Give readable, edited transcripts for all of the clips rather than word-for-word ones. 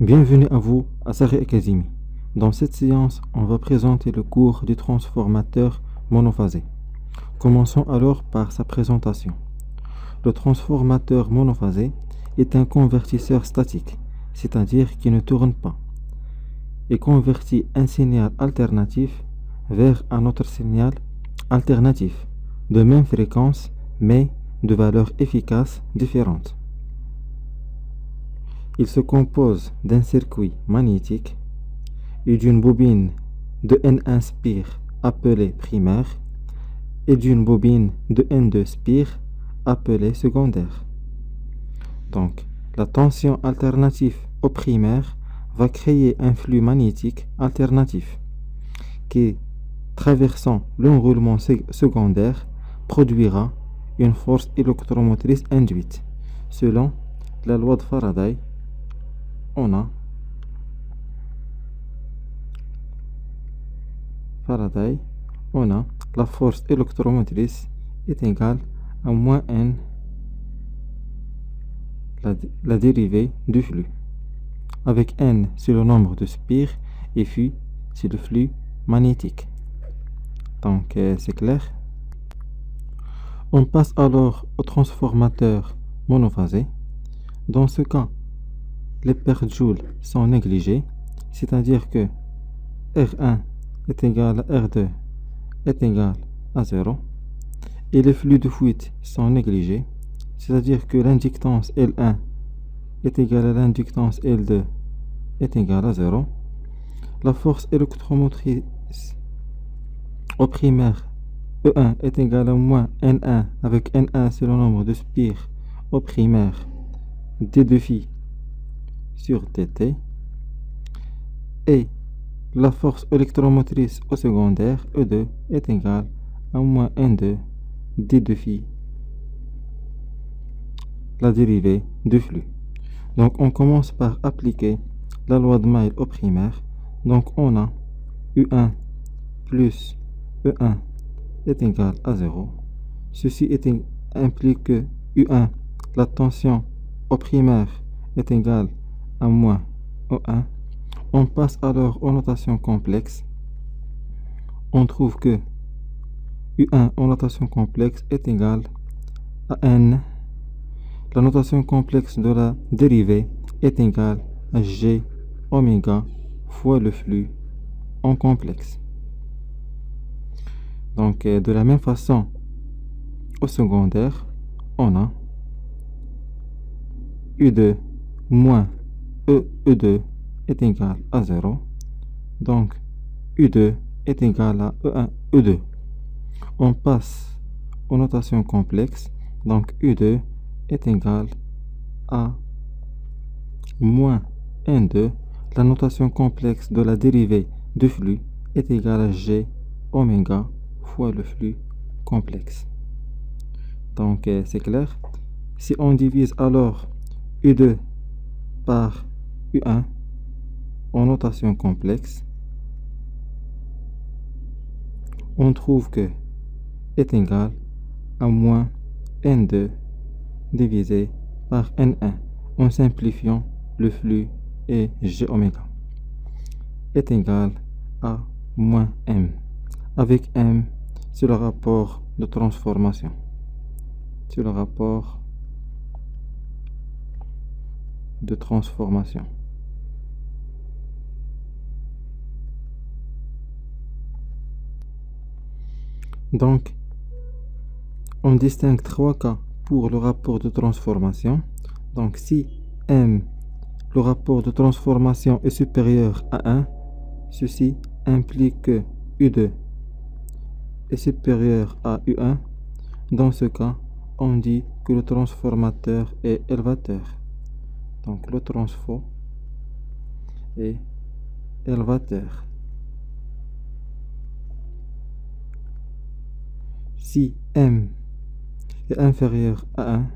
Bienvenue à vous à Sahri Academy. Dans cette séance, on va présenter le cours du transformateur monophasé. Commençons alors par sa présentation. Le transformateur monophasé est un convertisseur statique, c'est-à-dire qui ne tourne pas, et convertit un signal alternatif vers un autre signal alternatif, de même fréquence, mais de valeurs efficaces différentes. Il se compose d'un circuit magnétique et d'une bobine de N1 spire appelée primaire et d'une bobine de N2 spire appelée secondaire. Donc, la tension alternative au primaire va créer un flux magnétique alternatif qui, traversant l'enroulement secondaire, produira une force électromotrice induite. Selon la loi de Faraday, on a la force électromotrice est égale à moins n la dérivée du flux, avec n c'est le nombre de spires et phi c'est le flux magnétique. Donc c'est clair. On passe alors au transformateur monophasé. Dans ce cas, les perjoules sont négligées, c'est-à-dire que R1 est égal à R2 est égal à 0, et les flux de fuite sont négligés, c'est-à-dire que l'inductance L1 est égale à l'inductance L2 est égale à 0. La force électromotrice au primaire E1 est égal à moins N1, avec N1 c'est le nombre de spires au primaire D2 phi sur dt, et la force électromotrice au secondaire E2 est égale à moins N2 d2 phi, la dérivée du flux. Donc on commence par appliquer la loi de Mail au primaire. Donc on a U1 plus E1 est égal à 0. Ceci implique que U1, la tension au primaire, est égale à moins O1. On passe alors aux notations complexes. On trouve que U1 en notation complexe est égal à N. La notation complexe de la dérivée est égale à G oméga fois le flux en complexe. Donc de la même façon, au secondaire, on a U2 moins E2 est égal à 0. Donc U2 est égal à E1, E2. On passe aux notations complexes. Donc U2 est égal à moins N2. La notation complexe de la dérivée du flux est égale à G oméga fois le flux complexe. Donc c'est clair. Si on divise alors U2 par U1 en notation complexe, on trouve que est égal à moins N2 divisé par N1 en simplifiant le flux et G oméga est égal à moins M, avec M c'est le rapport de transformation, c'est le rapport de transformation. Donc, on distingue trois cas pour le rapport de transformation. Donc, si M, le rapport de transformation est supérieur à 1, ceci implique que U2 est supérieur à U1. Dans ce cas, on dit que le transformateur est élevateur. Donc, le transfo est élevateur. Si M est inférieur à 1,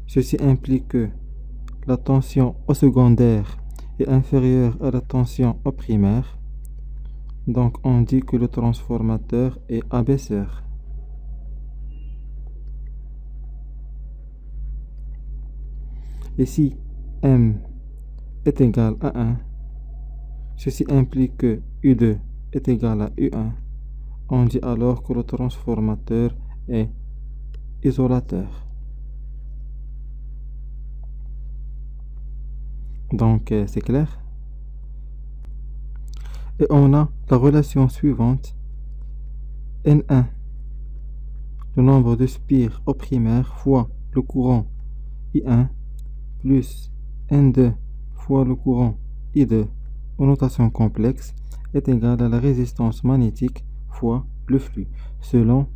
ceci implique que la tension au secondaire est inférieure à la tension au primaire. Donc on dit que le transformateur est abaisseur. Et si M est égal à 1, ceci implique que U2 est égal à U1. On dit alors que le transformateur est isolateur. Donc c'est clair. Et on a la relation suivante. N1, le nombre de spires au primaire fois le courant I1 plus N2 fois le courant I2 en notation complexe est égal à la résistance magnétique fois le flux, selon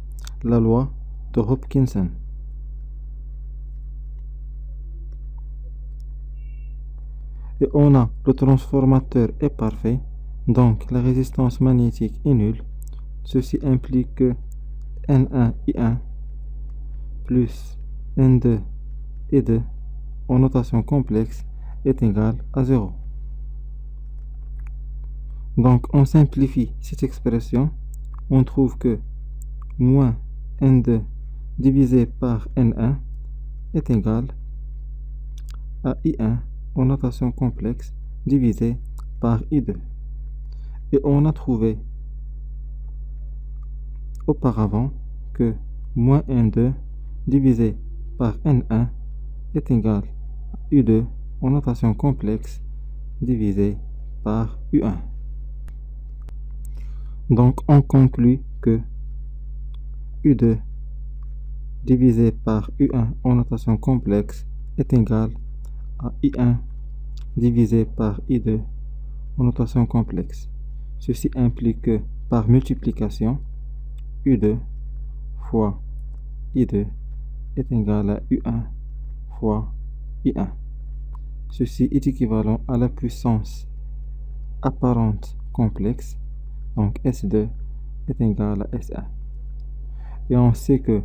la loi de Hopkinson. Et on a le transformateur est parfait, donc la résistance magnétique est nulle. Ceci implique que N1 I1 plus N2 I2 en notation complexe est égal à 0. Donc on simplifie cette expression, on trouve que moins N2 divisé par N1 est égal à I1 en notation complexe divisé par I2. Et on a trouvé auparavant que moins N2 divisé par N1 est égal à U2 en notation complexe divisé par U1. Donc on conclut que U2 divisé par U1 en notation complexe est égal à I1 divisé par I2 en notation complexe. Ceci implique que par multiplication, U2 fois I2 est égal à U1 fois I1. Ceci est équivalent à la puissance apparente complexe, donc S2 est égal à S1. Et on sait que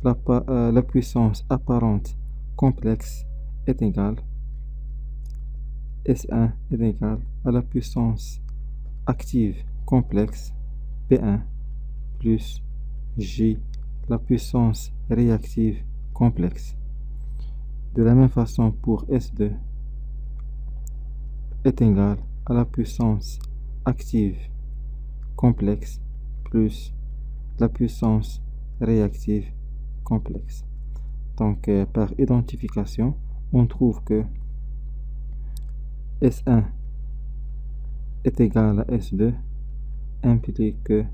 la puissance apparente complexe est égale S1 est égal à la puissance active complexe P1 plus J, la puissance réactive complexe. De la même façon pour S2 est égal à la puissance active complexe plus la puissance réactive complexe. Donc par identification, on trouve que S1 est égal à S2 implique que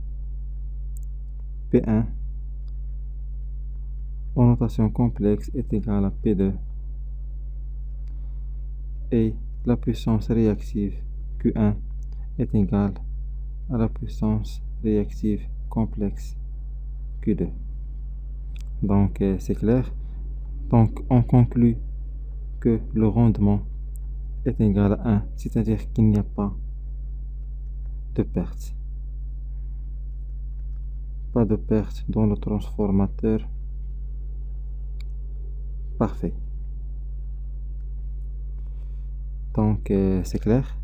P1 en notation complexe est égal à P2 et la puissance réactive Q1 est égale à la puissance réactive complexe Q2. Donc c'est clair. Donc on conclut que le rendement est égal à 1, c'est-à-dire qu'il n'y a pas de perte. Pas de perte dans le transformateur. Parfait. Donc c'est clair.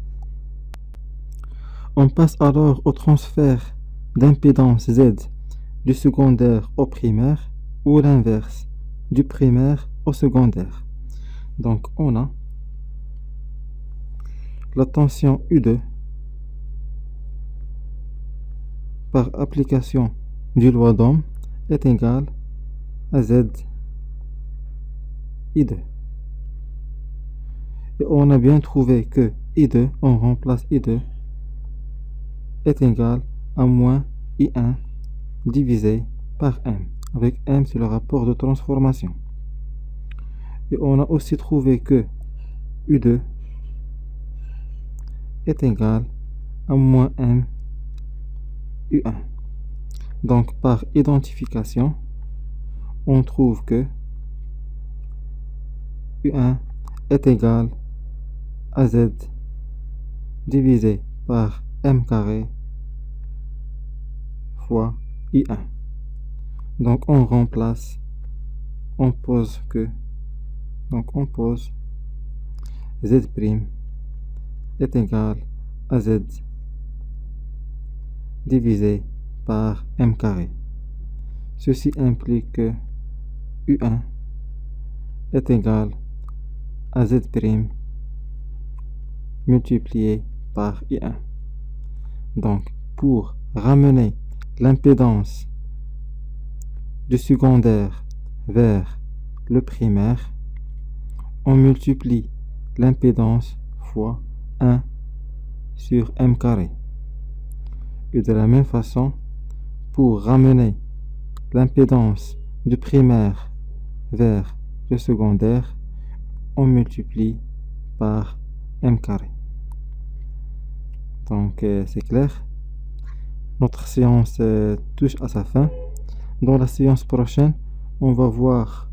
On passe alors au transfert d'impédance Z du secondaire au primaire ou l'inverse, du primaire au secondaire. Donc on a la tension U2 par application du loi d'Ohm est égale à Z I2. Et on a bien trouvé que I2, on remplace I2, est égal à moins I1 divisé par M, avec M c'est le rapport de transformation. Et on a aussi trouvé que U2 est égal à moins M U1. Donc par identification, on trouve que U1 est égal à Z divisé par M carré fois I1. Donc on remplace, on pose que, donc on pose Z' est égal à Z divisé par m carré. Ceci implique que U1 est égal à Z' multiplié par I1. Donc, pour ramener l'impédance du secondaire vers le primaire, on multiplie l'impédance fois 1 sur m carré. Et de la même façon, pour ramener l'impédance du primaire vers le secondaire, on multiplie par m carré. Donc c'est clair. Notre séance touche à sa fin. Dans la séance prochaine, on va voir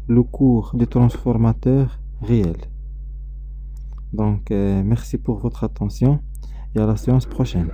le cours du transformateur réel. Donc merci pour votre attention et à la séance prochaine.